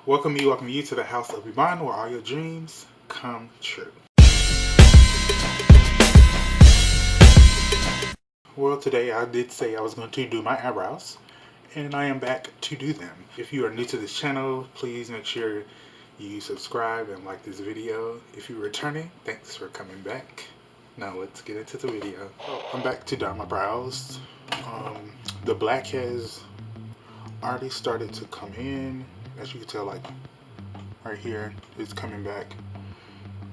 Welcome you to the House of Ebon, where all your dreams come true. Well, today I did say I was going to do my eyebrows, and I am back to do them. If you are new to this channel, please make sure you subscribe and like this video. If you're returning, thanks for coming back. Now let's get into the video. I'm back to dye my brows. The black has already started to come in. As you can tell, like right here, it's coming back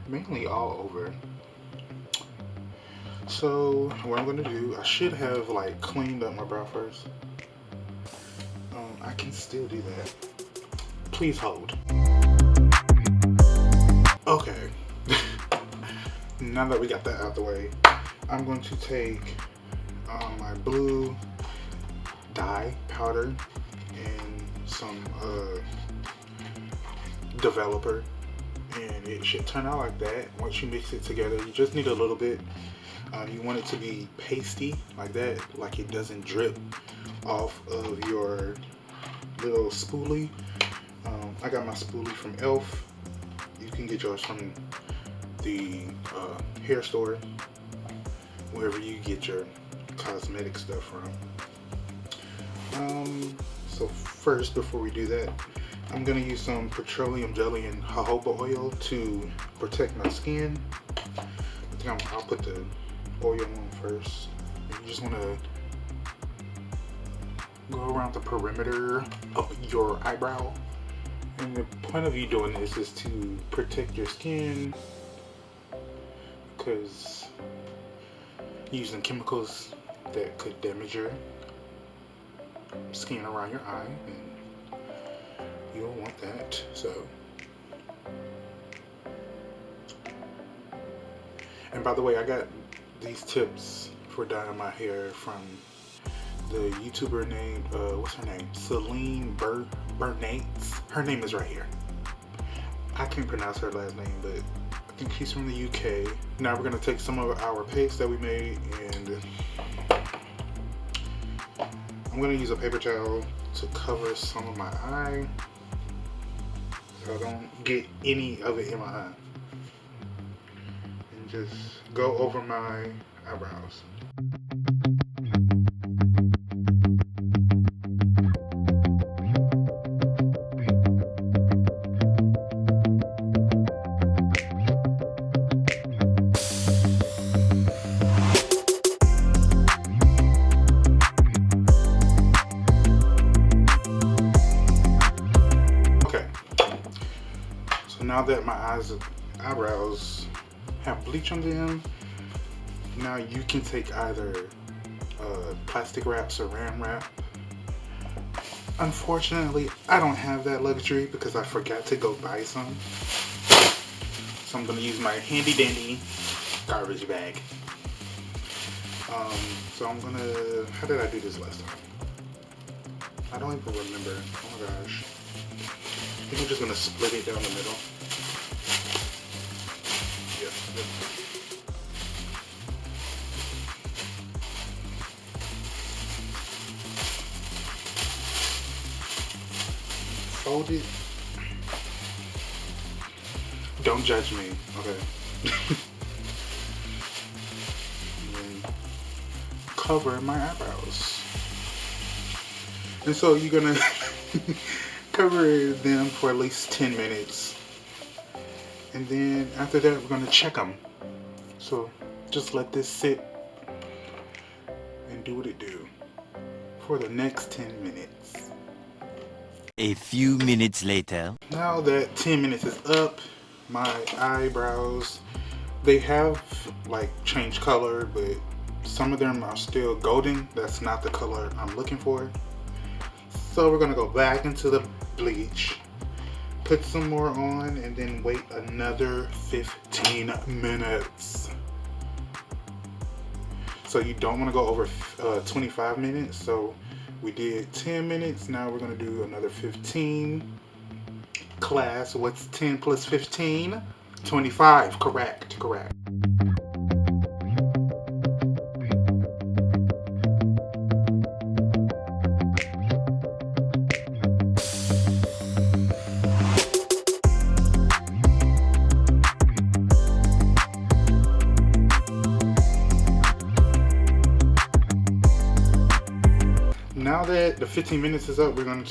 mainly all over. So what I'm gonna do, I should have like cleaned up my brow first. I can still do that. Please hold. Okay. Now that we got that out of the way, I'm going to take my blue dye powder and some developer, and it should turn out like that. Once you mix it together, you just need a little bit. You want it to be pasty like that, like it doesn't drip off of your little spoolie. I got my spoolie from Elf. You can get yours from the hair store, wherever you get your cosmetic stuff from. So first, before we do that, I'm gonna use some petroleum jelly and jojoba oil to protect my skin. I think I'll put the oil on first. You just wanna go around the perimeter of your eyebrow. And the point of you doing this is to protect your skin, because using chemicals that could damage your skin around your eye, and you don't want that. So, and by the way, I got these tips for dyeing my hair from the YouTuber named what's her name? Celine Bernates. Her name is right here. I can't pronounce her last name, but I think she's from the UK. Now we're gonna take some of our paste that we made, and I'm gonna use a paper towel to cover some of my eye so I don't get any of it in my eye, and just go over my eyebrows. Now that my eyebrows have bleach on them, now you can take either plastic wrap, saran wrap. Unfortunately, I don't have that luxury because I forgot to go buy some. So I'm going to use my handy dandy garbage bag. So I'm going to, how did I do this last time? I don't even remember. Oh my gosh. I think I'm just going to split it down the middle. Fold it. Don't judge me, okay? And cover my eyebrows. And so you're gonna cover them for at least 10 minutes. And then after that, we're gonna check them. So just let this sit and do what it do for the next 10 minutes. A few minutes later. Now that 10 minutes is up, my eyebrows, they have like changed color, but some of them are still golden. That's not the color I'm looking for. So we're gonna go back into the bleach, put some more on, and then wait another 15 minutes. So you don't want to go over 25 minutes. So we did 10 minutes. Now we're going to do another 15. Class, what's 10 plus 15? 25. Correct. the 15 minutes is up, I'm gonna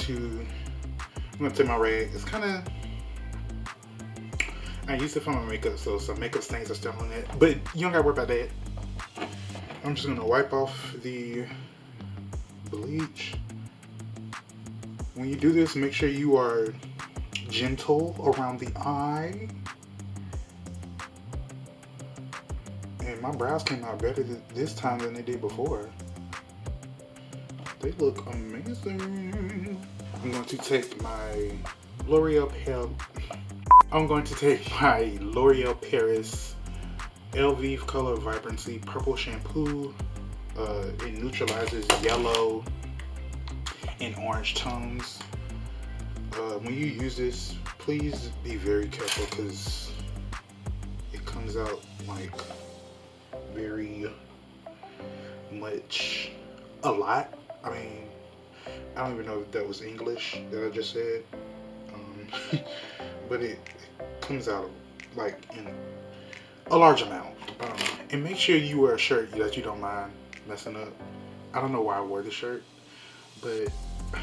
take my rag. It's kind of, I used it for my makeup, so some makeup stains are still on it, but you don't gotta worry about that. I'm just gonna wipe off the bleach. When you do this, make sure you are gentle around the eye. And my brows came out better this time than they did before. They look amazing. I'm going to take my L'Oreal Paris LV Color Vibrancy Purple Shampoo. It neutralizes yellow and orange tones. When you use this, please be very careful because it comes out like very much, a lot. I mean, I don't even know if that was English that I just said, but it comes out like in a large amount. And make sure you wear a shirt that you don't mind messing up. I don't know why I wore this shirt, but I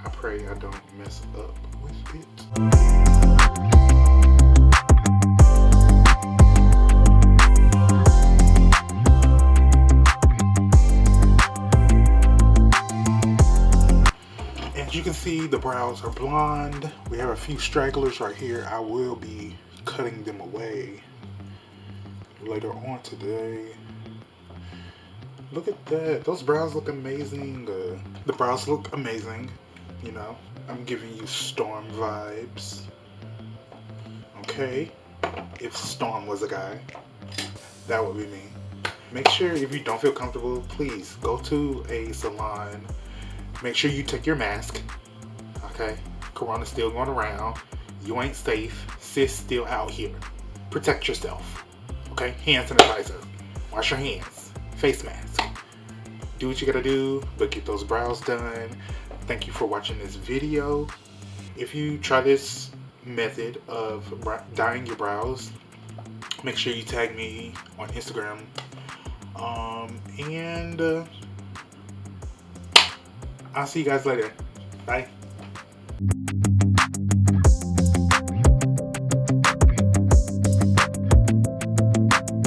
pray I don't mess up with it. As you can see, the brows are blonde. We have a few stragglers right here. I will be cutting them away later on today. Look at that. Those brows look amazing. The brows look amazing. You know, I'm giving you Storm vibes. Okay? If Storm was a guy, that would be me. Make sure if you don't feel comfortable, please go to a salon. Make sure you take your mask. Okay? Corona's still going around. You ain't safe. Sis still out here. Protect yourself. Okay? Hand sanitizer. Wash your hands. Face mask. Do what you gotta do, but get those brows done. Thank you for watching this video. If you try this method of dyeing your brows, make sure you tag me on Instagram. And I'll see you guys later. Bye.